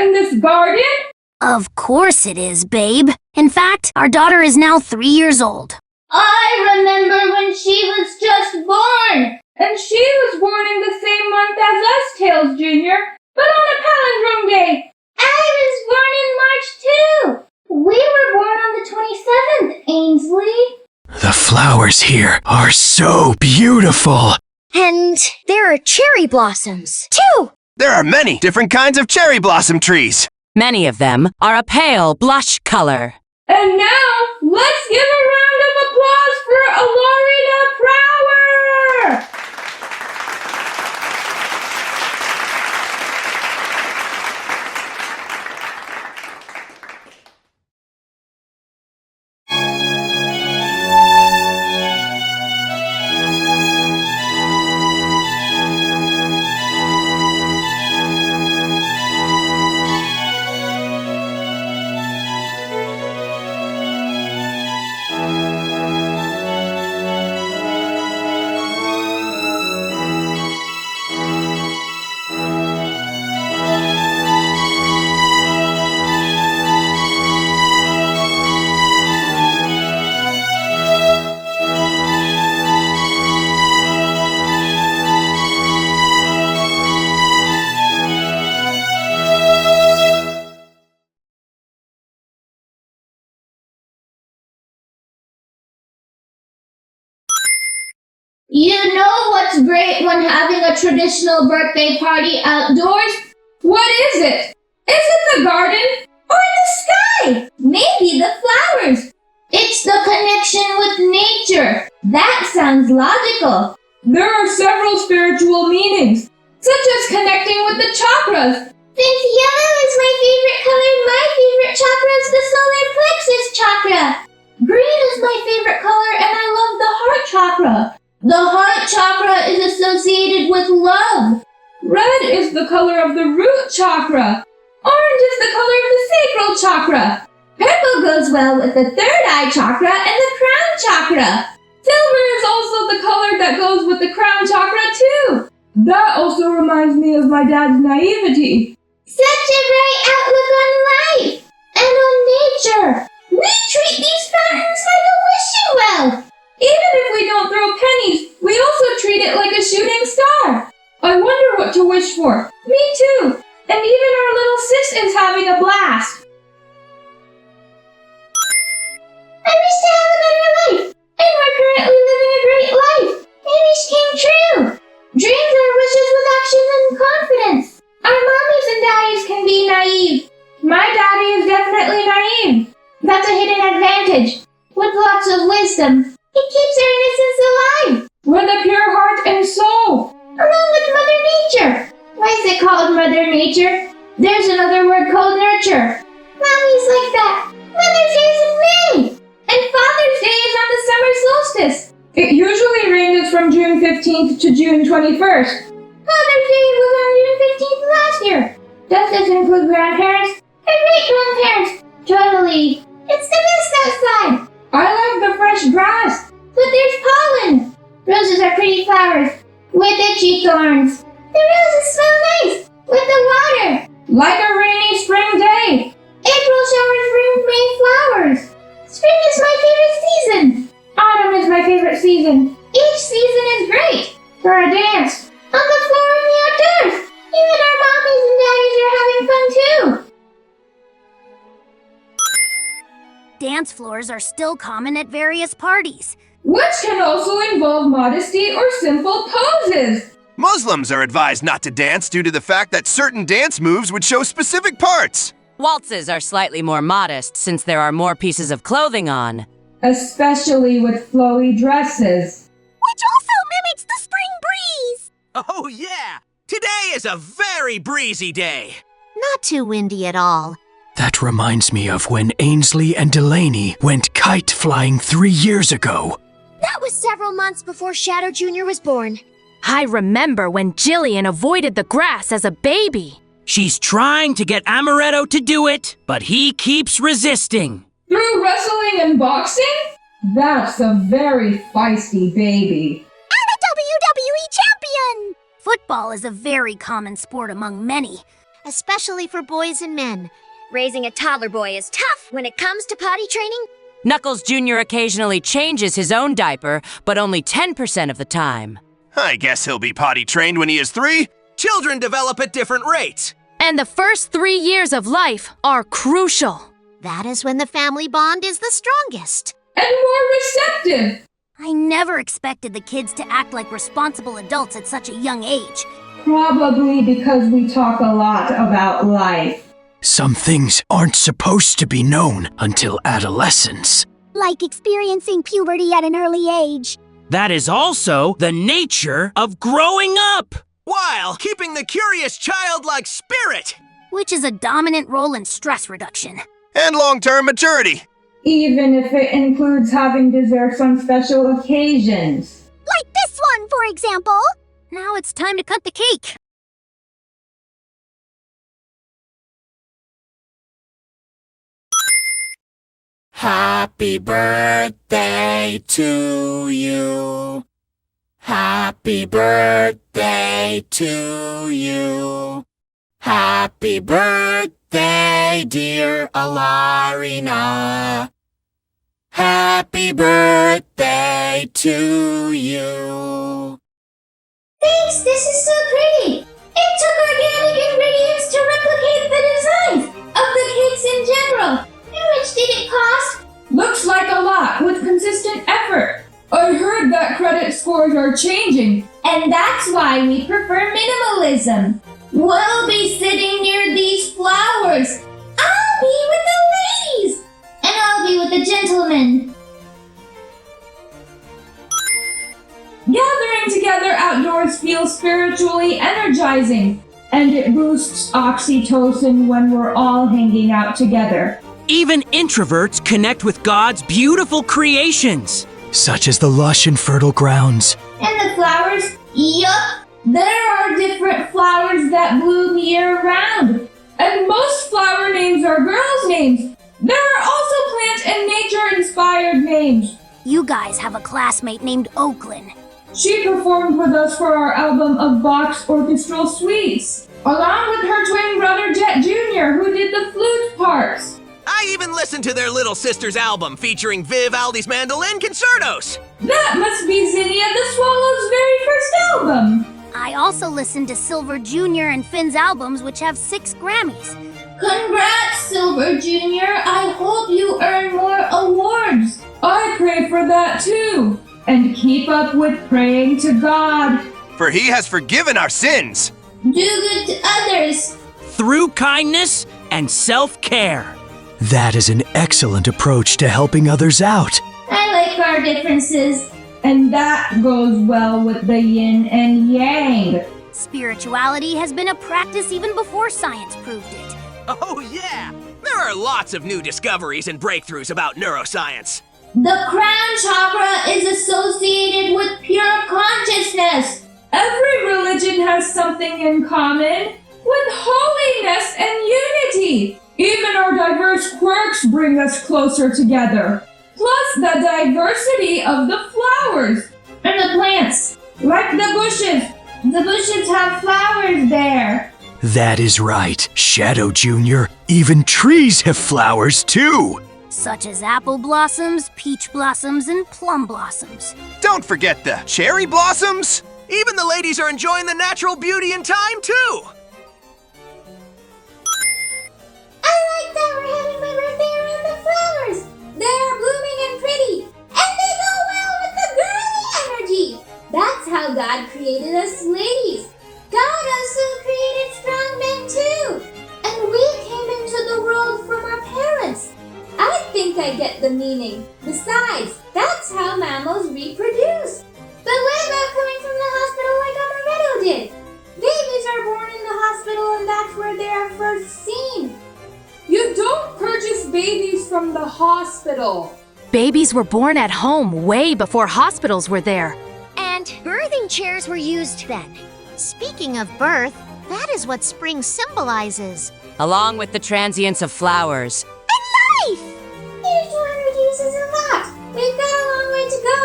in this garden? Of course it is, babe. In fact, our daughter is now 3 years old. I remember when she was just born. And she was born in the same month as us, Tails Jr., but on a palindrome day. I was born in March, too. We were born on the 27th, Ainsley. The flowers here are so beautiful. And there are cherry blossoms, too. There are many different kinds of cherry blossom trees. Many of them are a pale blush color. And now, let's give a round of applause for Alarina Prower! You know what's great when having a traditional birthday party outdoors? What is it? Is it the garden? Or the sky? Maybe the flowers. It's the connection with nature. That sounds logical. There are several spiritual meanings, such as connecting with the chakras. Since yellow is my favorite color, my favorite chakra is the solar plexus chakra. Green is my favorite color, and I love the heart chakra. The heart chakra is associated with love. Red is the color of the root chakra. Orange is the color of the sacral chakra. Purple goes well with the third eye chakra and the crown chakra. Silver is also the color that goes with the crown chakra too. That also reminds me of my dad's naivety. Such a bright outlook on life and on nature. We treat these fountains like a wishing well. Even if we don't throw pennies, we also treat it like a shooting star. I wonder what to wish for. Me too. And even our little sis is having a blast. I wish to have a better life. And we're currently living a great life. My wish came true. Dreams are wishes with action and confidence. Our mommies and daddies can be naive. My daddy is definitely naive. That's a hidden advantage. With lots of wisdom. It keeps our innocence alive. With a pure heart and soul. Along with Mother Nature. Why is it called Mother Nature? There's another word called nurture. Mommy's like that. Mother's Day is in May. And Father's Day is on the summer solstice. It usually ranges from June 15th to June 21st. Father's Day was on June 15th last year. Does this include grandparents? And great-grandparents. Totally. It's the best outside. I like the fresh grass. But there's pollen. Roses are pretty flowers. With itchy thorns. The roses smell nice. With the water. Like a rainy spring day. April showers bring May flowers. Spring is my favorite season. Autumn is my favorite season. Each season is great. For a dance. On the floor in the outdoors. Even our mommies and daddies are having fun too. Dance floors are still common at various parties. Which can also involve modesty or simple poses. Muslims are advised not to dance due to the fact that certain dance moves would show specific parts. Waltzes are slightly more modest since there are more pieces of clothing on. Especially with flowy dresses. Which also mimics the spring breeze. Oh yeah! Today is a very breezy day. Not too windy at all. That reminds me of when Ainsley and Delaney went kite flying 3 years ago. That was several months before Shadow Jr. was born. I remember when Jillian avoided the grass as a baby. She's trying to get Amaretto to do it, but he keeps resisting. Through wrestling and boxing? That's a very feisty baby. I'm a WWE champion! Football is a very common sport among many. especially for boys and men. Raising a toddler boy is tough when it comes to potty training. Knuckles Jr. occasionally changes his own diaper, but only 10% of the time. I guess he'll be potty trained when he is 3. Children develop at different rates. And the first 3 years of life are crucial. That is when the family bond is the strongest. And more receptive. I never expected the kids to act like responsible adults at such a young age. Probably because we talk a lot about life. Some things aren't supposed to be known until adolescence. Like experiencing puberty at an early age. That is also the nature of growing up. While keeping the curious childlike spirit. Which is a dominant role in stress reduction. And long-term maturity. Even if it includes having desserts on special occasions. Like this one, for example. Now it's time to cut the cake. Happy birthday to you. Happy birthday to you. Happy birthday, dear Alarina. Happy birthday to you. Thanks, this is so pretty. It took organic ingredients to replicate the designs of the cakes in general. How much did it cost? Looks like a lot with consistent effort. I heard that credit scores are changing. And that's why we prefer minimalism. We'll be sitting near these flowers. I'll be with the ladies. And I'll be with the gentlemen. Gathering together outdoors feels spiritually energizing, and it boosts oxytocin when we're all hanging out together. Even introverts connect with God's beautiful creations. Such as the lush and fertile grounds. And the flowers? Yup. There are different flowers that bloom year-round, and most flower names are girls' names. There are also plant and nature-inspired names. You guys have a classmate named Oakland. She performed with us for our album of Bach's orchestral suites, along with her twin brother Jet Jr., who did the flute parts. I even listened to their little sister's album featuring Vivaldi's mandolin concertos. That must be Zinnia the Swallow's very first album. I also listened to Silver Jr. and Finn's albums, which have 6 Grammys. Congrats, Silver Jr. I hope you earn more awards. I pray for that too. And keep up with praying to God. For he has forgiven our sins. Do good to others. Through kindness and self-care. That is an excellent approach to helping others out. I like our differences. And that goes well with the yin and yang. Spirituality has been a practice even before science proved it. Oh yeah! There are lots of new discoveries and breakthroughs about neuroscience. The crown chakra is associated with pure consciousness. Every religion has something in common with holiness and unity. Even our diverse quirks bring us closer together. Plus the diversity of the flowers And the plants. like the bushes. The bushes have flowers there. That is right, Shadow Jr. Even trees have flowers too. Such as apple blossoms, peach blossoms, and plum blossoms. Don't forget the cherry blossoms. Even the ladies are enjoying the natural beauty in time, too! I like that we're having my birthday around the flowers. They are blooming and pretty. And they go well with the girly energy. That's how God created us ladies. God also created strong men too. And we came into the world from our parents. I think I get the meaning. Besides, that's how mammals reproduce. But what about coming from the hospital like Amaretto did? Babies are born in the hospital and that's where they are first seen. You don't purchase babies from the hospital. Babies were born at home way before hospitals were there. And birthing chairs were used then. Speaking of birth, that is what spring symbolizes. Along with the transience of flowers. Life! Here's 200 uses of that. We've got a long way to go.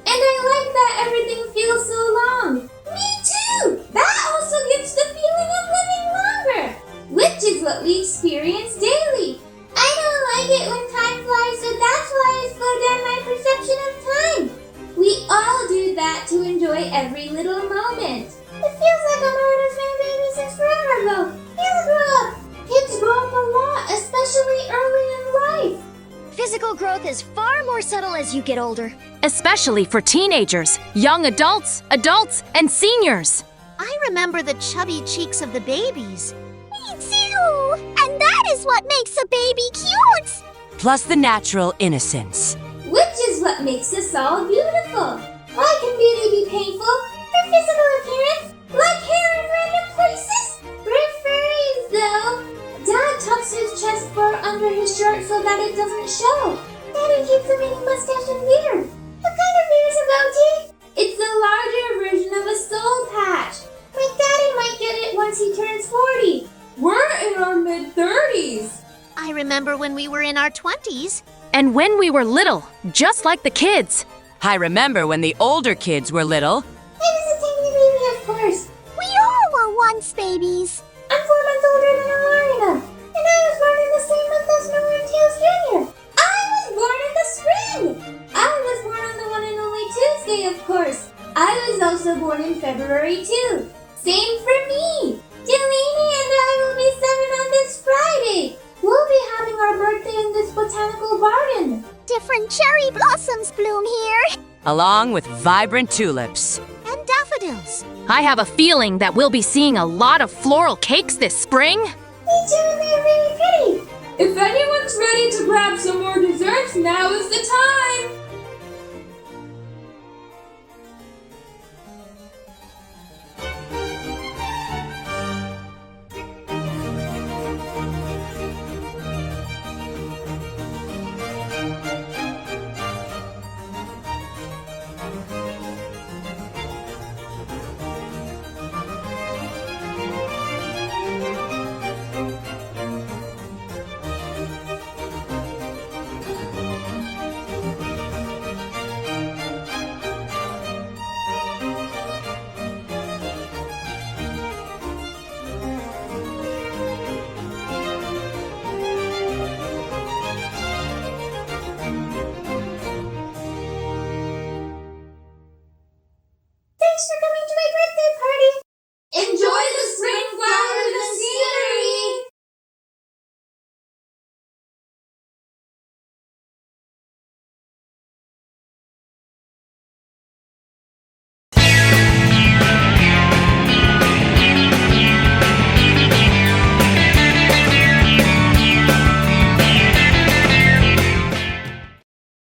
And I like that everything feels so long. Me too! That also gives the feeling of living longer. what we experience daily. I don't like it when time flies, so that's why I slow down my perception of time. We all do that to enjoy every little moment. It feels like I'm already been a baby since forever ago. He'll grow up. Kids grow up a lot, especially early in life. Physical growth is far more subtle as you get older. Especially for teenagers, young adults, and seniors. I remember the chubby cheeks of the babies. Me too! And that is what makes a baby cute! Plus the natural innocence. Which is what makes us all beautiful. Why can beauty be painful? For physical appearance? Like hair in random places? We're furries, though. Dad tucks his chest fur under his shirt so that it doesn't show. Daddy keeps a mini mustache and beard. What kind of beard is a goatee? It's the larger version of a soul patch. My daddy might get it once he turns 40. We're in our mid-30s. I remember when we were in our 20s. And when we were little, just like the kids. I remember when the older kids were little. I was a tiny baby, of course. We all were once babies. I'm 4 months older than Alarina. And I was born in the same month as Noah and Tails Jr. I was born in the spring. I was born on the one and only Tuesday, of course. I was also born in February, too. Same for me. Delaney and I will be 7 on this Friday. We'll be having our birthday in this botanical garden. Different cherry blossoms bloom here. Along with vibrant tulips. And daffodils. I have a feeling that we'll be seeing a lot of floral cakes this spring. Me too, and they're really pretty. If anyone's ready to grab some more desserts, now is the time.